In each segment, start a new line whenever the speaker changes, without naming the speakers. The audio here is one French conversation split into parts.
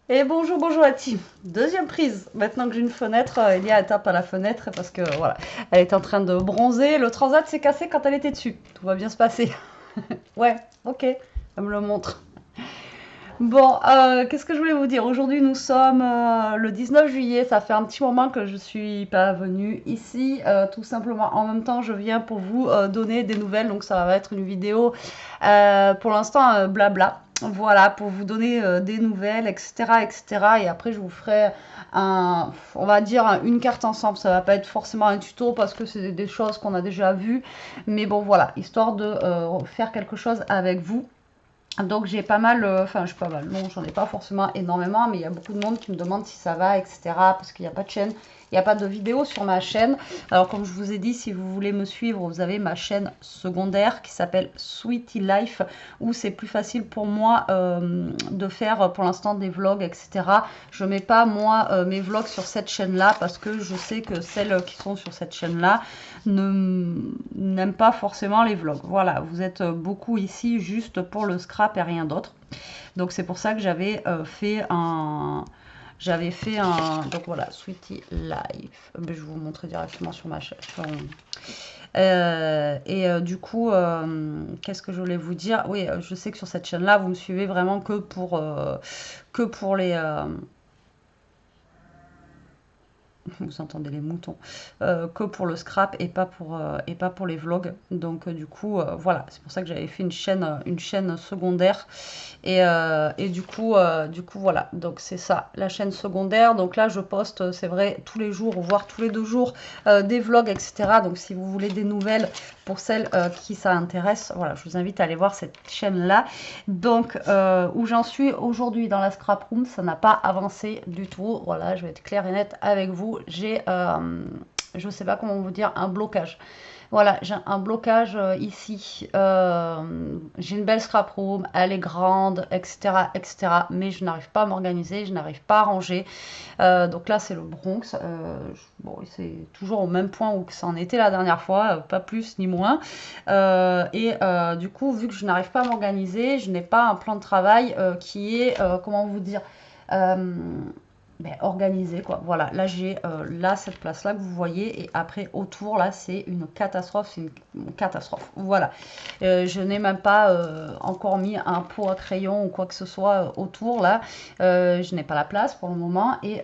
Et bonjour, bonjour à Tim. Deuxième prise. Maintenant que j'ai une fenêtre, Elia elle tape à la fenêtre parce que voilà, elle est en train de bronzer. Le transat s'est cassé quand elle était dessus. Tout va bien se passer. Ouais, ok. Elle me le montre. Bon, qu'est-ce que je voulais vous dire? Aujourd'hui, nous sommes le 19 juillet. Ça fait un petit moment que je suis pas venue ici. Tout simplement, en même temps, je viens pour vous donner des nouvelles. Donc, ça va être une vidéo pour l'instant blabla. Voilà, pour vous donner des nouvelles, etc., etc. Et après, je vous ferai on va dire une carte ensemble. Ça va pas être forcément un tuto parce que c'est des choses qu'on a déjà vues. Mais bon, voilà, histoire de faire quelque chose avec vous. Donc j'ai pas mal, enfin je pas mal, non j'en ai pas forcément énormément, mais il y a beaucoup de monde qui me demande si ça va, etc. Parce qu'il n'y a pas de chaîne, il n'y a pas de vidéo sur ma chaîne. Alors comme je vous ai dit, si vous voulez me suivre, vous avez ma chaîne secondaire qui s'appelle Sweetie Life, où c'est plus facile pour moi de faire pour l'instant des vlogs, etc. Je mets pas moi mes vlogs sur cette chaîne-là parce que je sais que celles qui sont sur cette chaîne-là n'aiment pas forcément les vlogs. Voilà, vous êtes beaucoup ici juste pour le scrap et rien d'autre. Donc c'est pour ça que j'avais fait un donc voilà, Sweetie Life. Je vais vous montrer directement sur ma chaîne. Du coup, qu'est-ce que je voulais vous dire? Oui, je sais que sur cette chaîne-là, vous me suivez vraiment que pour les vous entendez les moutons, que pour le scrap et pas pour les vlogs. Donc du coup, voilà, c'est pour ça que j'avais fait une chaîne secondaire. Et du coup, voilà, donc c'est ça, la chaîne secondaire. Donc là, je poste, c'est vrai, tous les jours, voire tous les 2 jours, des vlogs, etc. Donc si vous voulez des nouvelles pour celles qui ça intéresse, voilà, je vous invite à aller voir cette chaîne-là. Donc, où j'en suis aujourd'hui dans la scrap room, ça n'a pas avancé du tout. Voilà, je vais être claire et nette avec vous. Je ne sais pas comment vous dire, un blocage. Voilà, j'ai un blocage ici. J'ai une belle scrap room, elle est grande, etc., etc. Mais je n'arrive pas à m'organiser, je n'arrive pas à ranger. Donc là, c'est le Bronx. Bon, c'est toujours au même point où ça en était la dernière fois, pas plus ni moins. Du coup, vu que je n'arrive pas à m'organiser, je n'ai pas un plan de travail qui est, comment vous dire, euh, organisé quoi. Voilà, là j'ai là cette place là que vous voyez et après autour là c'est une catastrophe, une catastrophe. Voilà, je n'ai même pas encore mis un pot à crayon ou quoi que ce soit autour là. Je n'ai pas la place pour le moment et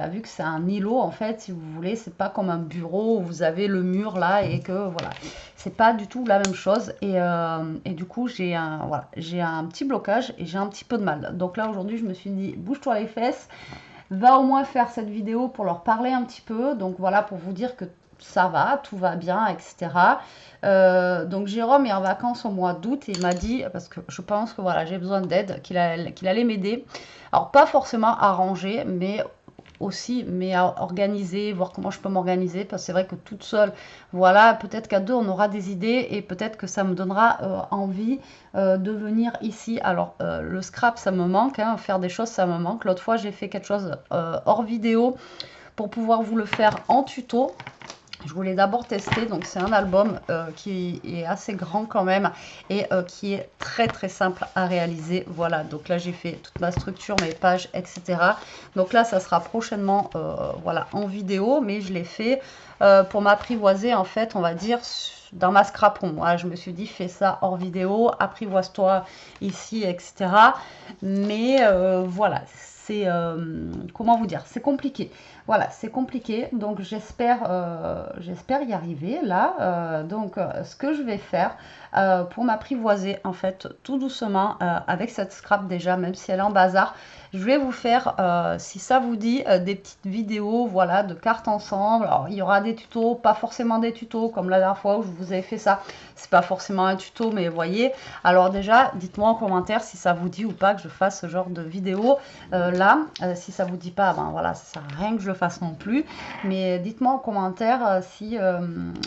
vu que c'est un îlot en fait, si vous voulez, c'est pas comme un bureau où vous avez le mur là et que voilà, c'est pas du tout la même chose et du coup j'ai un petit blocage et j'ai un petit peu de mal. Donc là aujourd'hui je me suis dit bouge-toi les fesses, va au moins faire cette vidéo pour leur parler un petit peu. Donc voilà, pour vous dire que ça va, tout va bien, etc. Donc Jérôme est en vacances au mois d'août et il m'a dit, parce que je pense que voilà, j'ai besoin d'aide, qu'il allait m'aider. Alors pas forcément à ranger, mais aussi, mais à organiser, voir comment je peux m'organiser, parce que c'est vrai que toute seule, voilà, peut-être qu'à deux, on aura des idées et peut-être que ça me donnera envie de venir ici. Alors, le scrap, ça me manque, hein, faire des choses, ça me manque. L'autre fois, j'ai fait quelque chose hors vidéo pour pouvoir vous le faire en tuto. Je voulais d'abord tester, donc c'est un album qui est assez grand quand même et qui est très très simple à réaliser. Voilà, donc là j'ai fait toute ma structure, mes pages, etc. Donc là ça sera prochainement voilà, en vidéo, mais je l'ai fait pour m'apprivoiser en fait, on va dire, dans ma scrapon. Voilà, je me suis dit fais ça hors vidéo, apprivoise-toi ici, etc. Mais voilà, c'est comment vous dire, c'est compliqué. Voilà, c'est compliqué, donc j'espère y arriver là. Donc, ce que je vais faire pour m'apprivoiser en fait tout doucement avec cette scrap déjà, même si elle est en bazar, je vais vous faire, si ça vous dit, des petites vidéos, voilà, de cartes ensemble. Alors, il y aura des tutos, pas forcément des tutos comme la dernière fois où je vous avais fait ça. C'est pas forcément un tuto, mais vous voyez. Alors déjà, dites-moi en commentaire si ça vous dit ou pas que je fasse ce genre de vidéo là. Si ça vous dit pas, ben voilà, ça sert à rien que je le fasse non plus. Mais dites-moi en commentaire si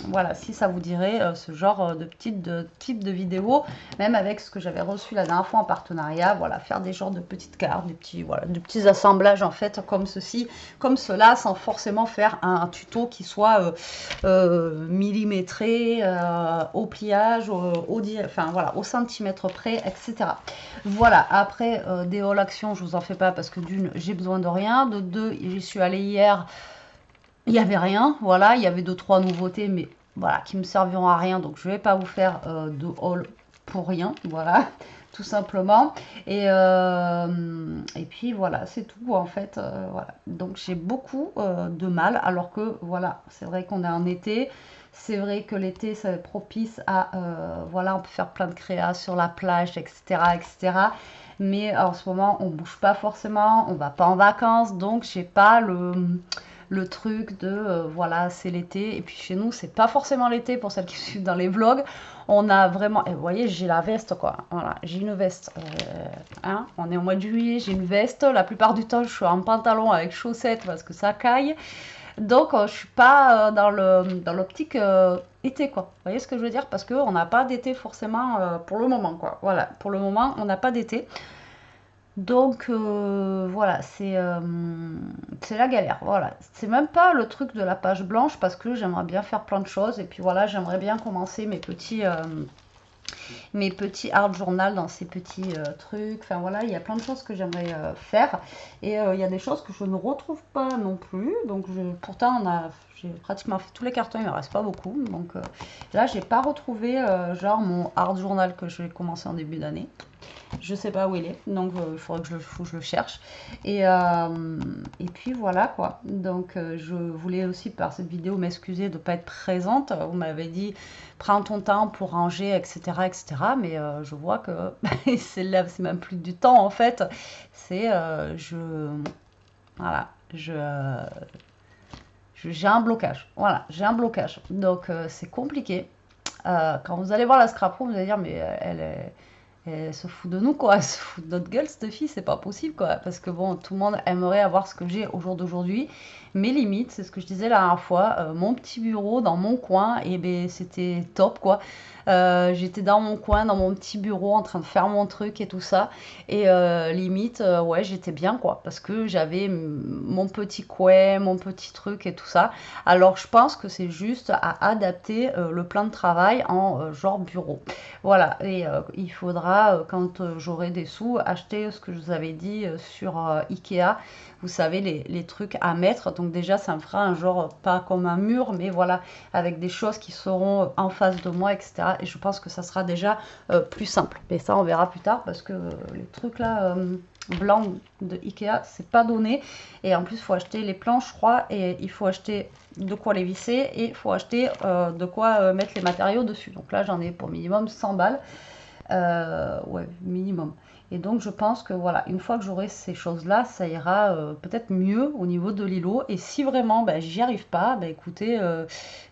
voilà, si ça vous dirait ce genre de type de vidéo, même avec ce que j'avais reçu la dernière fois en partenariat. Voilà, faire des genres de petites cartes, des petits assemblages en fait comme ceci, comme cela, sans forcément faire un tuto qui soit millimétré au pliage, enfin voilà, au centimètre près, etc. Voilà, après des hauls actions, je vous en fais pas parce que d'une, j'ai besoin de rien, de deux, j'y suis allée hier, il n'y avait rien, voilà, il y avait deux, trois nouveautés, mais voilà, qui me serviront à rien, donc je vais pas vous faire de haul pour rien, voilà, tout simplement. Et puis voilà, c'est tout en fait, voilà. Donc j'ai beaucoup de mal, alors que voilà, c'est vrai qu'on est en été, c'est vrai que l'été, c'est propice à, voilà, on peut faire plein de créas sur la plage, etc., etc. Mais en ce moment, on bouge pas forcément, on va pas en vacances, donc j'ai pas le truc de voilà, c'est l'été. Et puis chez nous, c'est pas forcément l'été pour celles qui suivent dans les vlogs. On a vraiment, et vous voyez, j'ai la veste quoi. Voilà, j'ai une veste. Hein, on est au mois de juillet, j'ai une veste. La plupart du temps, je suis en pantalon avec chaussettes parce que ça caille. Donc, je suis pas dans l'optique été quoi. Vous voyez ce que je veux dire? Parce qu'on n'a pas d'été forcément pour le moment quoi. Voilà, pour le moment, on n'a pas d'été. Donc voilà, c'est la galère. Voilà, c'est même pas le truc de la page blanche parce que j'aimerais bien faire plein de choses et puis voilà, j'aimerais bien commencer mes petits art journal dans ces petits trucs. Enfin voilà, il y a plein de choses que j'aimerais faire et il y a des choses que je ne retrouve pas non plus. Donc pourtant j'ai pratiquement fait tous les cartons, il me reste pas beaucoup. Donc là, j'ai pas retrouvé genre mon art journal que j'ai commencé en début d'année. Je sais pas où il est, donc il faudrait que je le cherche. Et puis voilà quoi. Donc je voulais aussi par cette vidéo m'excuser de ne pas être présente. Vous m'avez dit prends ton temps pour ranger, etc. etc. Mais je vois que c'est même plus du temps en fait. C'est voilà, j'ai un blocage. Voilà, j'ai un blocage. Donc c'est compliqué. Quand vous allez voir la scrap room, vous allez dire mais elle se fout de nous, quoi. Elle se fout de notre gueule, cette fille, c'est pas possible, quoi. Parce que bon, tout le monde aimerait avoir ce que j'ai au jour d'aujourd'hui. Mes limites, c'est ce que je disais la dernière fois, mon petit bureau dans mon coin, et ben c'était top, quoi. J'étais dans mon coin, dans mon petit bureau, en train de faire mon truc et tout ça. Et limite, ouais, j'étais bien, quoi. Parce que j'avais mon petit coin, mon petit truc et tout ça. Alors, je pense que c'est juste à adapter le plan de travail en genre bureau. Voilà, et il faudra, quand j'aurai des sous, acheter ce que je vous avais dit sur Ikea. Vous savez, les trucs à mettre. Donc déjà, ça me fera un genre, pas comme un mur, mais voilà, avec des choses qui seront en face de moi, etc. Et je pense que ça sera déjà plus simple. Mais ça, on verra plus tard, parce que les trucs là, blancs de Ikea, c'est pas donné. Et en plus, il faut acheter les planches, je crois, et il faut acheter de quoi les visser et il faut acheter de quoi mettre les matériaux dessus. Donc là, j'en ai pour minimum 100 balles. Ouais, minimum. Et donc, je pense que voilà, une fois que j'aurai ces choses-là, ça ira peut-être mieux au niveau de l'îlot. Et si vraiment ben, j'y arrive pas, ben, écoutez,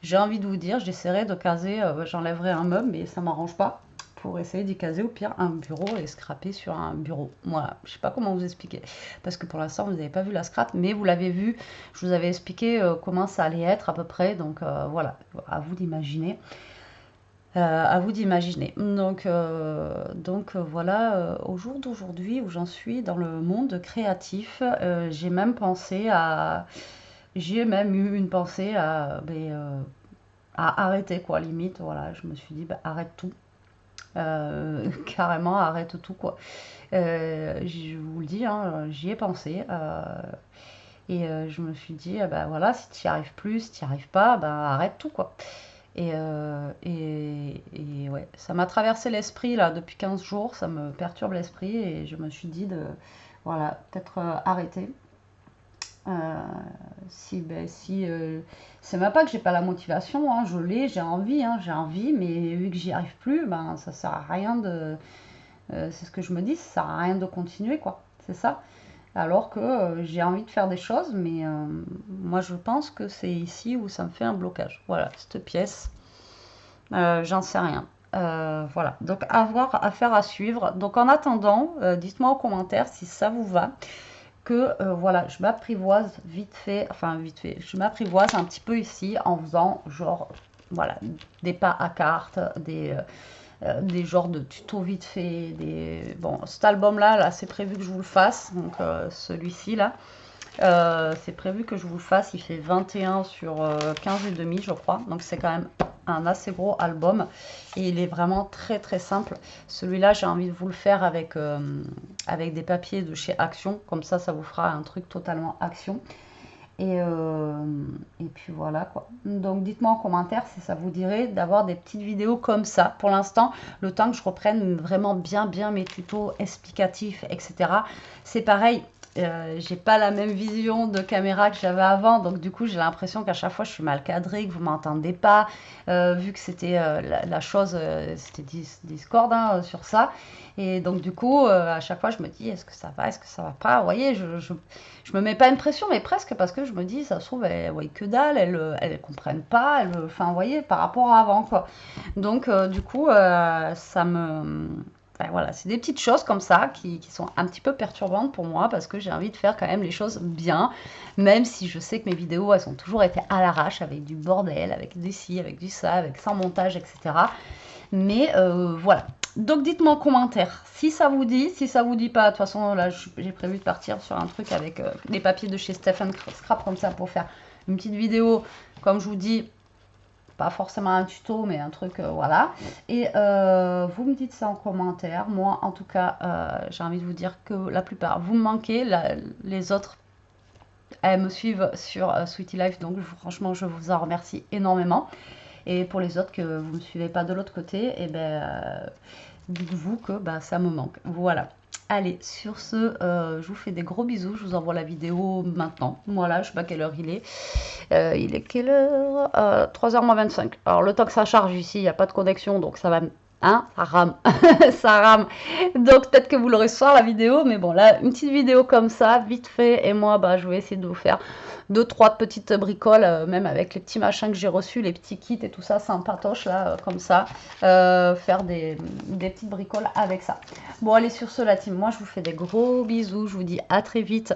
j'ai envie de vous dire, j'essaierai de caser, j'enlèverai un meuble, mais ça m'arrange pas pour essayer d'y caser au pire un bureau et scraper sur un bureau. Voilà, je sais pas comment vous expliquer parce que pour l'instant vous n'avez pas vu la scrap, mais vous l'avez vu, je vous avais expliqué comment ça allait être à peu près, donc voilà, à vous d'imaginer. À vous d'imaginer. Donc voilà, au jour d'aujourd'hui où j'en suis dans le monde créatif, j'ai même eu une pensée à arrêter quoi, limite. Voilà, je me suis dit, bah, arrête tout. Carrément, arrête tout quoi. Je vous le dis, hein, j'y ai pensé. Et je me suis dit, bah voilà, si tu n'y arrives plus, si tu n'y arrives pas, bah arrête tout quoi. Et ouais, ça m'a traversé l'esprit là depuis 15 jours, ça me perturbe l'esprit et je me suis dit de, voilà, peut-être arrêter. Euh, si c'est même pas que j'ai pas la motivation, hein, je l'ai, j'ai envie, mais vu que j'y arrive plus, ben ça sert à rien de, c'est ce que je me dis, ça sert à rien de continuer quoi, c'est ça. Alors que j'ai envie de faire des choses, mais moi je pense que c'est ici où ça me fait un blocage. Voilà, cette pièce, j'en sais rien. Voilà, donc à voir, affaire à suivre. Donc en attendant, dites-moi en commentaire si ça vous va, que voilà, je m'apprivoise vite fait, je m'apprivoise un petit peu ici en faisant genre, voilà, des pas à carte, des genres de tutos vite fait, bon, cet album là c'est prévu que je vous le fasse, donc celui-ci là, C'est prévu que je vous le fasse. Il fait 21 sur 15 et demi, je crois. Donc c'est quand même un assez gros album. Et il est vraiment très très simple. Celui-là, j'ai envie de vous le faire avec des papiers de chez Action. Comme ça vous fera un truc totalement Action. Et puis voilà quoi. Donc dites-moi en commentaire si ça vous dirait d'avoir des petites vidéos comme ça. Pour l'instant, le temps que je reprenne vraiment bien mes tutos explicatifs, etc. C'est pareil, j'ai pas la même vision de caméra que j'avais avant. Donc du coup, j'ai l'impression qu'à chaque fois, je suis mal cadrée, que vous m'entendez pas. Vu que c'était la chose, c'était Discord hein, sur ça. Et donc du coup, à chaque fois, je me dis, est-ce que ça va, est-ce que ça va pas? Vous voyez, je me mets pas une pression, mais presque parce que je me dis, ça se trouve, elles voient que dalle, elles comprennent pas, enfin, vous voyez, par rapport à avant, quoi. Donc, du coup, ça me... Enfin, voilà, c'est des petites choses comme ça qui sont un petit peu perturbantes pour moi parce que j'ai envie de faire quand même les choses bien, même si je sais que mes vidéos, elles ont toujours été à l'arrache, avec du bordel, avec du ci, avec du ça, avec sans montage, etc. Mais voilà. Donc dites-moi en commentaire si ça vous dit, si ça vous dit pas. De toute façon, là, j'ai prévu de partir sur un truc avec les papiers de chez Stephen Scrap comme ça pour faire une petite vidéo, comme je vous dis, pas forcément un tuto, mais un truc, voilà. Et vous me dites ça en commentaire. Moi, en tout cas, j'ai envie de vous dire que la plupart, vous me manquez. Les autres, elles me suivent sur Sweetie Life, donc franchement, je vous en remercie énormément. Et pour les autres que vous ne me suivez pas de l'autre côté, et dites-vous que bah, ça me manque. Voilà. Allez, sur ce, je vous fais des gros bisous. Je vous envoie la vidéo maintenant. Voilà, je sais pas quelle heure il est. Il est quelle heure 3h moins 25. Alors, le temps que ça charge ici, il n'y a pas de connexion, donc ça va... Hein, ça rame. Ça rame. Donc, peut-être que vous l'aurez ce soir, la vidéo. Mais bon, là, une petite vidéo comme ça, vite fait. Et moi, bah, je vais essayer de vous faire 2-3 petites bricoles, même avec les petits machins que j'ai reçus, les petits kits et tout ça, sympatoche là, comme ça, faire des petites bricoles avec ça. Bon, allez, sur ce, la team, moi je vous fais des gros bisous, je vous dis à très vite,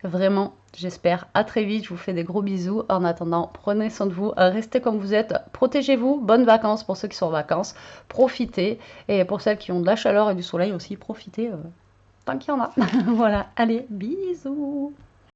vraiment, j'espère, à très vite, je vous fais des gros bisous. En attendant, prenez soin de vous, restez comme vous êtes, protégez-vous, bonnes vacances pour ceux qui sont en vacances, profitez, et pour celles qui ont de la chaleur et du soleil aussi, profitez tant qu'il y en a. Voilà, allez, bisous.